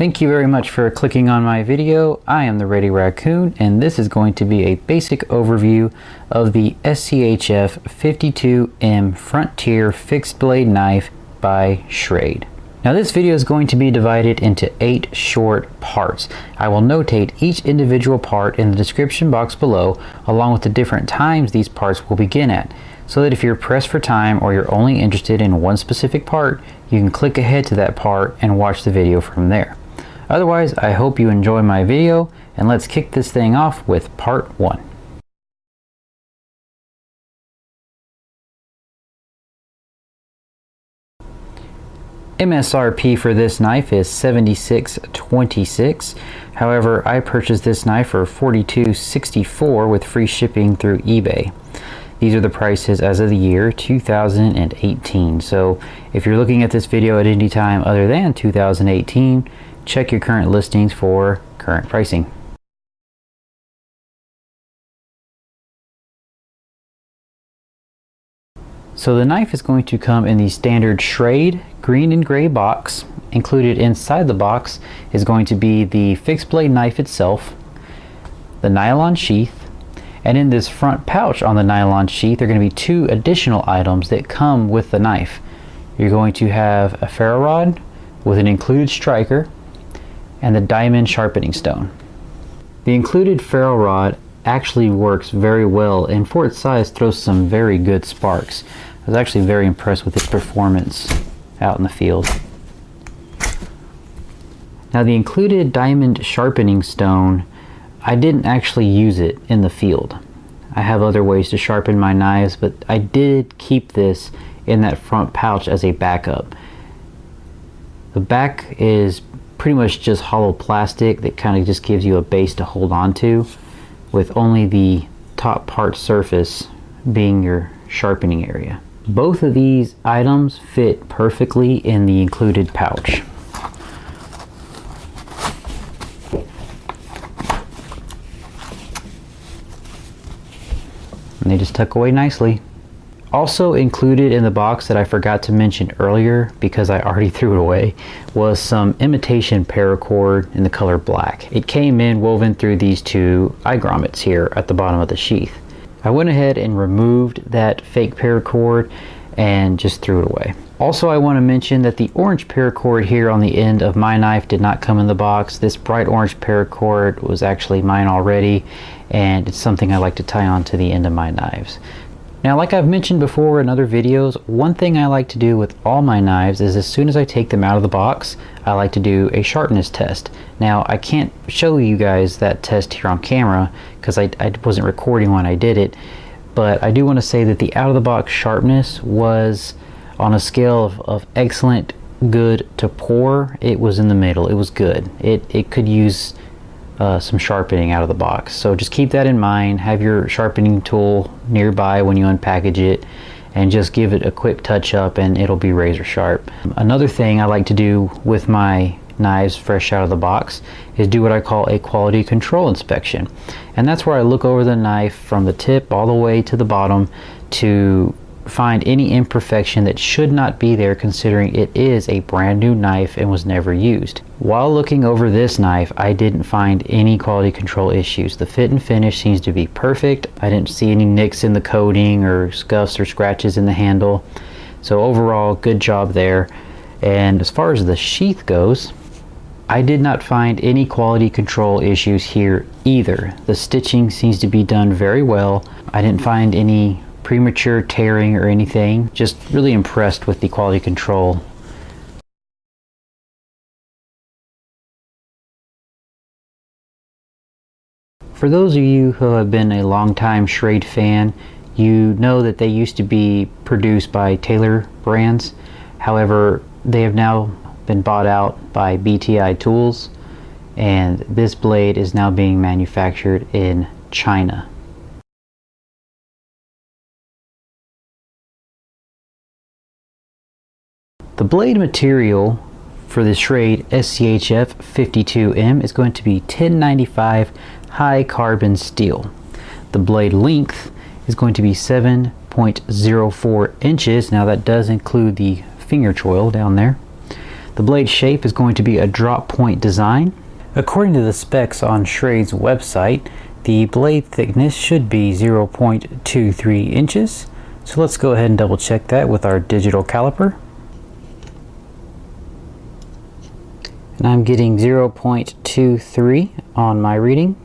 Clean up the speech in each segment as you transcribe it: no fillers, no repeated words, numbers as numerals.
Thank you very much for clicking on my video. I am the Ready Raccoon, and this is going to be a basic overview of the SCHF52M Frontier Fixed Blade Knife by Schrade. Now this video is going to be divided into 8 short parts. I will notate each individual part in the description box below, along with the different times these parts will begin at, so that if you're pressed for time or you're only interested in one specific part, you can click ahead to that part and watch the video from there. Otherwise, I hope you enjoy my video, and let's kick this thing off with part 1. MSRP for this knife is $76.26. However, I purchased this knife for $42.64 with free shipping through eBay. These are the prices as of the year 2018. So if you're looking at this video at any time other than 2018, check your current listings for current pricing. So the knife is going to come in the standard Schrade green and gray box. Included inside the box is going to be the fixed blade knife itself, the nylon sheath, and in this front pouch on the nylon sheath are going to be 2 additional items that come with the knife. You're going to have a ferro rod with an included striker and the diamond sharpening stone. The included ferro rod actually works very well, and for its size throws some very good sparks. I was actually very impressed with its performance out in the field. Now the included diamond sharpening stone, I didn't actually use it in the field. I have other ways to sharpen my knives, but I did keep this in that front pouch as a backup. The back is pretty much just hollow plastic that kind of just gives you a base to hold on to, with only the top part surface being your sharpening area. Both of these items fit perfectly in the included pouch. And they just tuck away nicely. Also included in the box that I forgot to mention earlier because I already threw it away was some imitation paracord in the color black. It came in woven through these 2 eye grommets here at the bottom of the sheath. I went ahead and removed that fake paracord and just threw it away. Also, I want to mention that the orange paracord here on the end of my knife did not come in the box. This bright orange paracord was actually mine already, and it's something I like to tie on to the end of my knives. Now, like I've mentioned before in other videos, one thing I like to do with all my knives is as soon as I take them out of the box, I like to do a sharpness test. Now, I can't show you guys that test here on camera because I wasn't recording when I did it, but I do want to say that the out-of-the-box sharpness was on a scale of excellent, good to poor. It was in the middle. It was good. It could use some sharpening out of the box, so just keep that in mind. Have your sharpening tool nearby when you unpackage it, and just give it a quick touch up and it'll be razor sharp. Another thing I like to do with my knives fresh out of the box is do what I call a quality control inspection, and that's where I look over the knife from the tip all the way to the bottom to find any imperfection that should not be there, considering it is a brand new knife and was never used. While looking over this knife, I didn't find any quality control issues. The fit and finish seems to be perfect. I didn't see any nicks in the coating or scuffs or scratches in the handle. So overall, good job there. And as far as the sheath goes, I did not find any quality control issues here either. The stitching seems to be done very well. I didn't find any premature tearing or anything. Just really impressed with the quality control. For those of you who have been a long-time Schrade fan, you know that they used to be produced by Taylor Brands. However, they have now been bought out by BTI Tools, and this blade is now being manufactured in China. The blade material for the Schrade SCHF52M is going to be 1095 high carbon steel. The blade length is going to be 7.04 inches. Now that does include the finger choil down there. The blade shape is going to be a drop point design. According to the specs on Schrade's website, the blade thickness should be 0.23 inches. So let's go ahead and double check that with our digital caliper. And I'm getting 0.23 on my reading.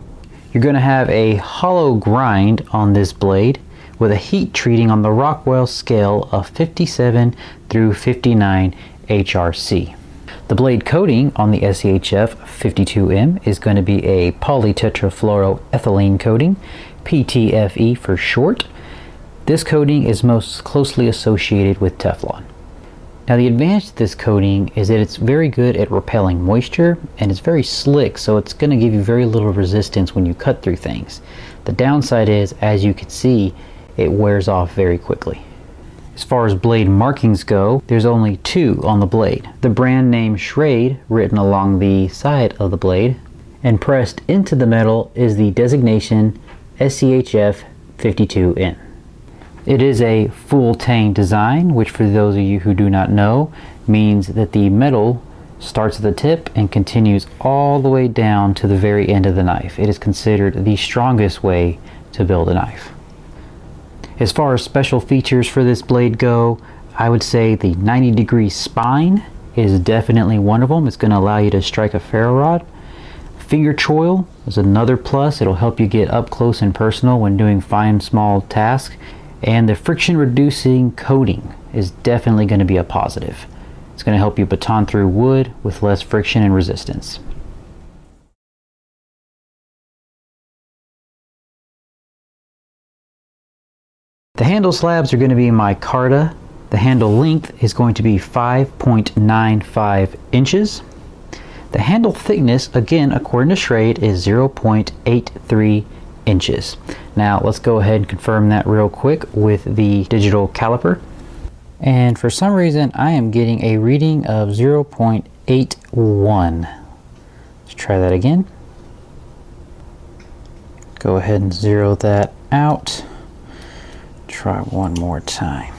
You're going to have a hollow grind on this blade with a heat treating on the Rockwell scale of 57 through 59 HRC. The blade coating on the SCHF52M is going to be a polytetrafluoroethylene coating, PTFE for short. This coating is most closely associated with Teflon. Now the advantage to this coating is that it's very good at repelling moisture and it's very slick, so it's going to give you very little resistance when you cut through things. The downside is, as you can see, it wears off very quickly. As far as blade markings go, there's only two on the blade. The brand name Schrade written along the side of the blade, and pressed into the metal is the designation SCHF52M. It is a full tang design, which for those of you who do not know, means that the metal starts at the tip and continues all the way down to the very end of the knife. It is considered the strongest way to build a knife. As far as special features for this blade go, I would say the 90-degree spine is definitely one of them. It's going to allow you to strike a ferro rod. Finger choil is another plus. It'll help you get up close and personal when doing fine small tasks. And the friction reducing coating is definitely going to be a positive. It's going to help you baton through wood with less friction and resistance. The handle slabs are going to be micarta. The handle length is going to be 5.95 inches. The handle thickness, again according to Schrade, is 0.83 inches. Now let's go ahead and confirm that real quick with the digital caliper. And for some reason I am getting a reading of 0.81. Let's try that again. Go ahead and zero that out. Try one more time.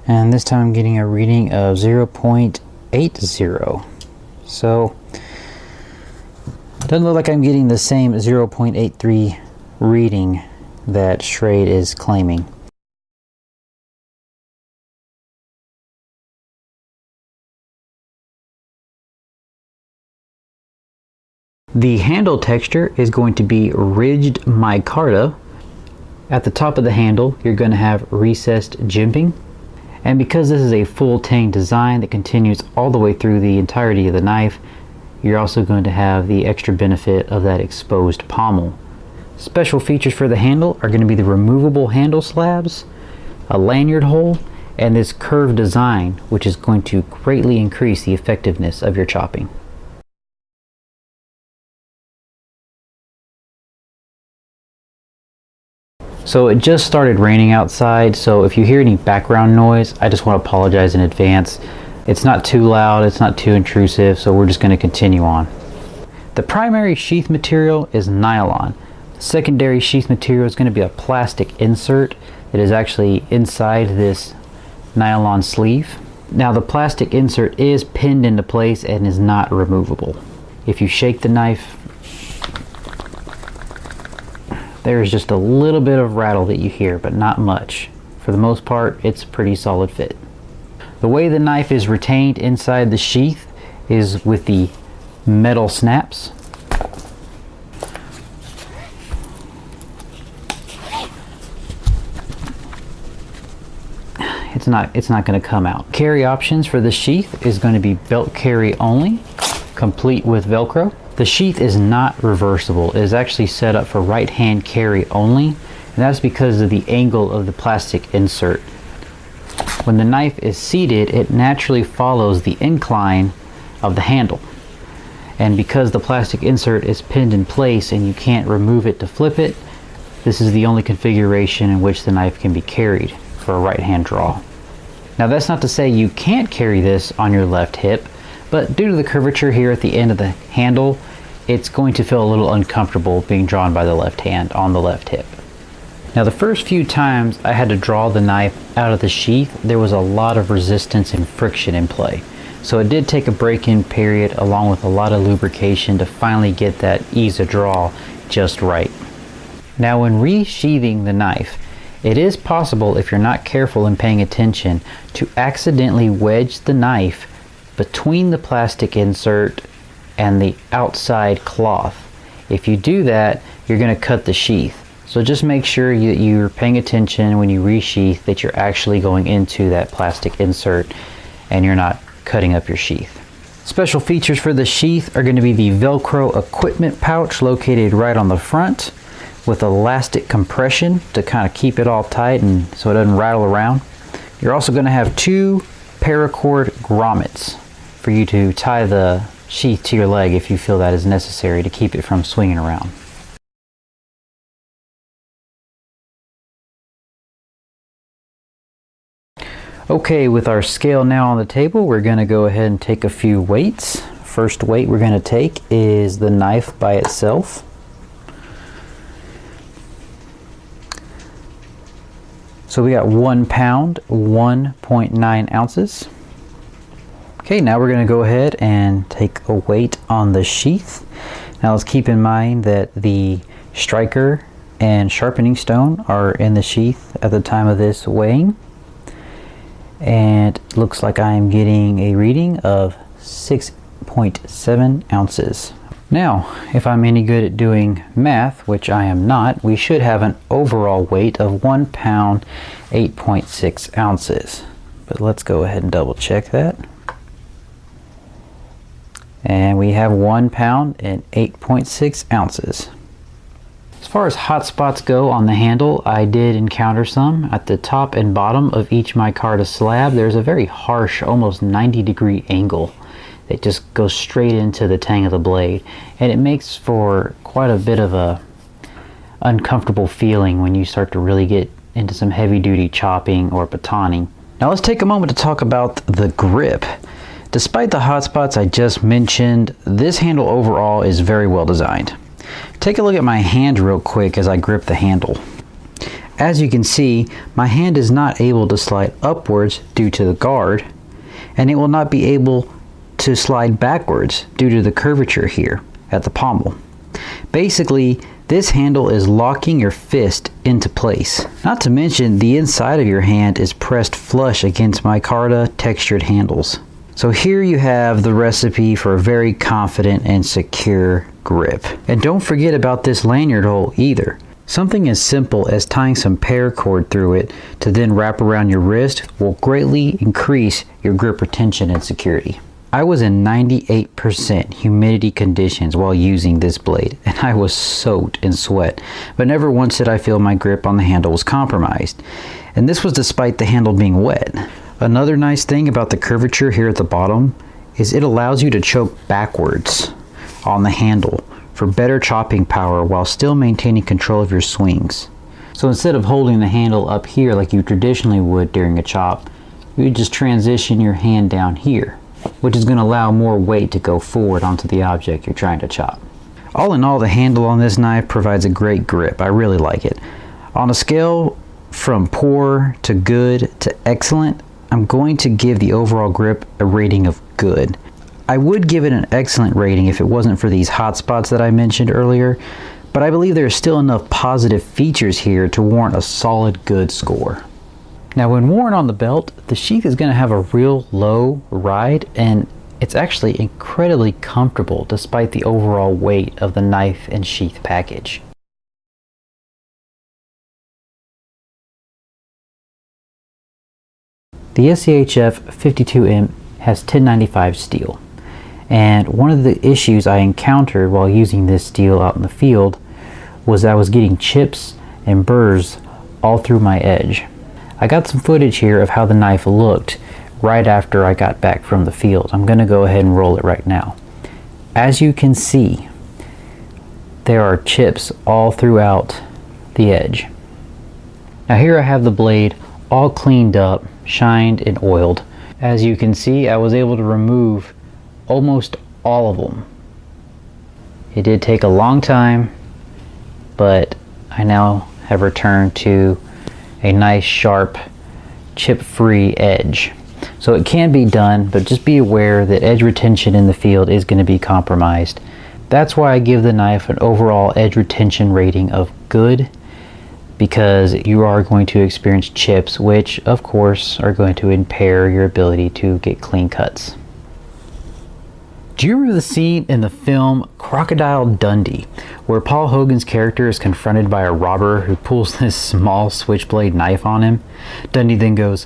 And this time I'm getting a reading of 0.80. So it doesn't look like I'm getting the same 0.83 reading that Schrade is claiming. The handle texture is going to be ridged micarta. At the top of the handle, you're going to have recessed jimping. And because this is a full tang design that continues all the way through the entirety of the knife, you're also going to have the extra benefit of that exposed pommel. Special features for the handle are going to be the removable handle slabs, a lanyard hole, and this curved design, which is going to greatly increase the effectiveness of your chopping. So it just started raining outside, so if you hear any background noise, I just want to apologize in advance. It's not too loud, it's not too intrusive, so we're just going to continue on. The primary sheath material is nylon. The secondary sheath material is going to be a plastic insert that is actually inside this nylon sleeve. Now the plastic insert is pinned into place and is not removable. If you shake the knife, there's just a little bit of rattle that you hear, but not much. For the most part, it's a pretty solid fit. The way the knife is retained inside the sheath is with the metal snaps. It's not going to come out. Carry options for the sheath is going to be belt carry only, complete with Velcro. The sheath is not reversible. It is actually set up for right hand carry only, and that's because of the angle of the plastic insert. When the knife is seated, it naturally follows the incline of the handle. And because the plastic insert is pinned in place and you can't remove it to flip it, this is the only configuration in which the knife can be carried for a right hand draw. Now that's not to say you can't carry this on your left hip, but due to the curvature here at the end of the handle, it's going to feel a little uncomfortable being drawn by the left hand on the left hip. Now the first few times I had to draw the knife out of the sheath, there was a lot of resistance and friction in play. So it did take a break-in period along with a lot of lubrication to finally get that ease of draw just right. Now when resheathing the knife, it is possible, if you're not careful and paying attention, to accidentally wedge the knife between the plastic insert and the outside cloth. If you do that, you're going to cut the sheath. So just make sure you're paying attention when you resheath, that you're actually going into that plastic insert and you're not cutting up your sheath. Special features for the sheath are going to be the Velcro equipment pouch located right on the front with elastic compression to kind of keep it all tight and so it doesn't rattle around. You're also going to have 2 paracord grommets for you to tie the sheath to your leg if you feel that is necessary to keep it from swinging around. Okay, with our scale now on the table, we're going to go ahead and take a few weights. First weight we're going to take is the knife by itself. So we got 1 pound, 1.9 ounces. Okay, now we're going to go ahead and take a weight on the sheath. Now let's keep in mind that the striker and sharpening stone are in the sheath at the time of this weighing. And looks like I am getting a reading of 6.7 ounces. Now, if I'm any good at doing math, which I am not, we should have an overall weight of 1 pound, 8.6 ounces. But let's go ahead and double check that. And we have 1 pound and 8.6 ounces. As far as hot spots go on the handle, I did encounter some. At the top and bottom of each micarta slab, there's a very harsh, almost 90-degree angle that just goes straight into the tang of the blade. And it makes for quite a bit of a uncomfortable feeling when you start to really get into some heavy-duty chopping or batoning. Now let's take a moment to talk about the grip. Despite the hot spots I just mentioned, this handle overall is very well designed. Take a look at my hand real quick as I grip the handle. As you can see, my hand is not able to slide upwards due to the guard, and it will not be able to slide backwards due to the curvature here at the pommel. Basically, this handle is locking your fist into place. Not to mention, the inside of your hand is pressed flush against micarta textured handles. So here you have the recipe for a very confident and secure grip. And don't forget about this lanyard hole either. Something as simple as tying some paracord through it to then wrap around your wrist will greatly increase your grip retention and security. I was in 98% humidity conditions while using this blade, and I was soaked in sweat, but never once did I feel my grip on the handle was compromised. And this was despite the handle being wet. Another nice thing about the curvature here at the bottom is it allows you to choke backwards on the handle for better chopping power while still maintaining control of your swings. So instead of holding the handle up here like you traditionally would during a chop, you just transition your hand down here, which is going to allow more weight to go forward onto the object you're trying to chop. All in all, the handle on this knife provides a great grip. I really like it. On a scale from poor to good to excellent, I'm going to give the overall grip a rating of good. I would give it an excellent rating if it wasn't for these hot spots that I mentioned earlier, but I believe there are still enough positive features here to warrant a solid good score. Now when worn on the belt, the sheath is going to have a real low ride, and it's actually incredibly comfortable despite the overall weight of the knife and sheath package. The SCHF52M has 1095 steel, and one of the issues I encountered while using this steel out in the field was I was getting chips and burrs all through my edge. I got some footage here of how the knife looked right after I got back from the field. I'm going to go ahead and roll it right now. As you can see, there are chips all throughout the edge. Now here I have the blade all cleaned up, shined and oiled. As you can see, I was able to remove almost all of them. It did take a long time, but I now have returned to a nice sharp chip-free edge. So it can be done, but just be aware that edge retention in the field is going to be compromised. That's why I give the knife an overall edge retention rating of good, because you are going to experience chips, which of course are going to impair your ability to get clean cuts. Do you remember the scene in the film Crocodile Dundee where Paul Hogan's character is confronted by a robber who pulls this small switchblade knife on him? Dundee then goes,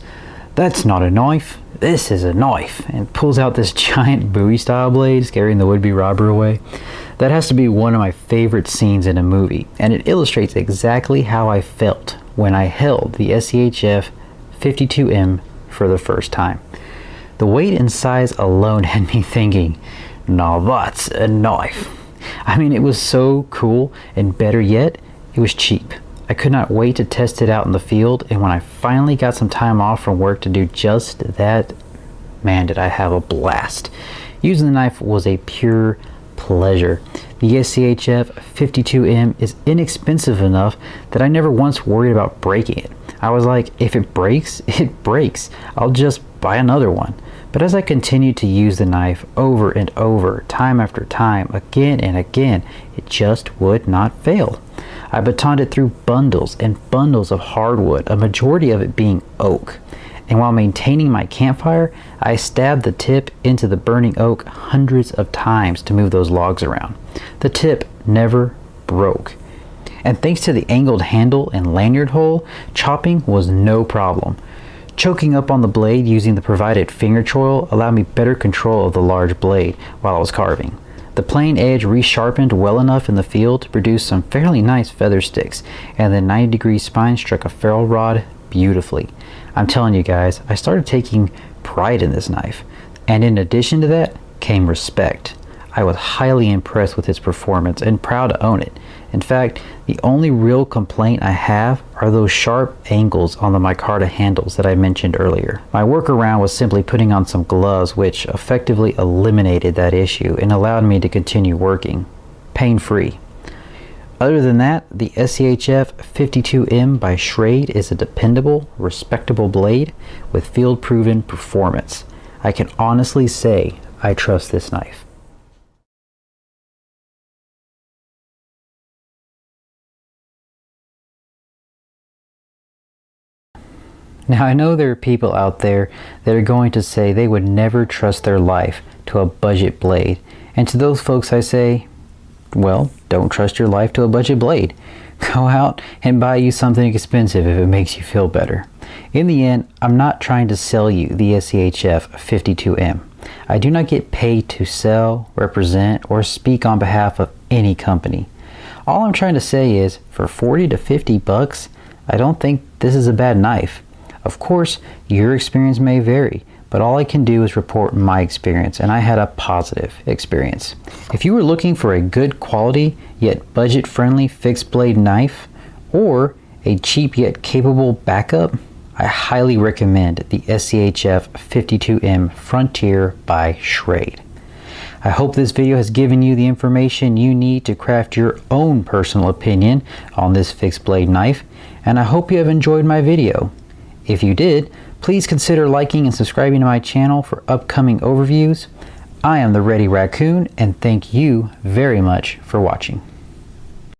"That's not a knife, this is a knife," and pulls out this giant Bowie style blade, scaring the would-be robber away. That has to be one of my favorite scenes in a movie, and it illustrates exactly how I felt when I held the SCHF52M for the first time. The weight and size alone had me thinking, "Now that's a knife." I mean, it was so cool, and better yet, it was cheap. I could not wait to test it out in the field, and when I finally got some time off from work to do just that, man, did I have a blast. Using the knife was a pure pleasure. The SCHF52M is inexpensive enough that I never once worried about breaking it. I was like, if it breaks, it breaks. I'll just buy another one. But as I continued to use the knife over and over, time after time, again and again, it just would not fail. I batoned it through bundles and bundles of hardwood, a majority of it being oak. And while maintaining my campfire, I stabbed the tip into the burning oak hundreds of times to move those logs around. The tip never broke. And thanks to the angled handle and lanyard hole, chopping was no problem. Choking up on the blade using the provided finger choil allowed me better control of the large blade while I was carving. The plain edge resharpened well enough in the field to produce some fairly nice feather sticks, and the 90-degree spine struck a ferrule rod beautifully. I'm telling you guys, I started taking pride in this knife, and in addition to that came respect. I was highly impressed with its performance and proud to own it. In fact, the only real complaint I have are those sharp angles on the micarta handles that I mentioned earlier. My workaround was simply putting on some gloves, which effectively eliminated that issue and allowed me to continue working pain-free. Other than that, the SCHF52M by Schrade is a dependable, respectable blade with field-proven performance. I can honestly say I trust this knife. Now, I know there are people out there that are going to say they would never trust their life to a budget blade. And to those folks I say, well, don't trust your life to a budget blade. Go out and buy you something expensive if it makes you feel better. In the end, I'm not trying to sell you the SCHF52M. I do not get paid to sell, represent, or speak on behalf of any company. All I'm trying to say is, for 40 to 50 bucks, I don't think this is a bad knife. Of course, your experience may vary, but all I can do is report my experience, and I had a positive experience. If you were looking for a good quality yet budget-friendly fixed blade knife, or a cheap yet capable backup, I highly recommend the SCHF52M Frontier by Schrade. I hope this video has given you the information you need to craft your own personal opinion on this fixed blade knife, and I hope you have enjoyed my video. If you did, please consider liking and subscribing to my channel for upcoming overviews. I am the Ready Raccoon, and thank you very much for watching.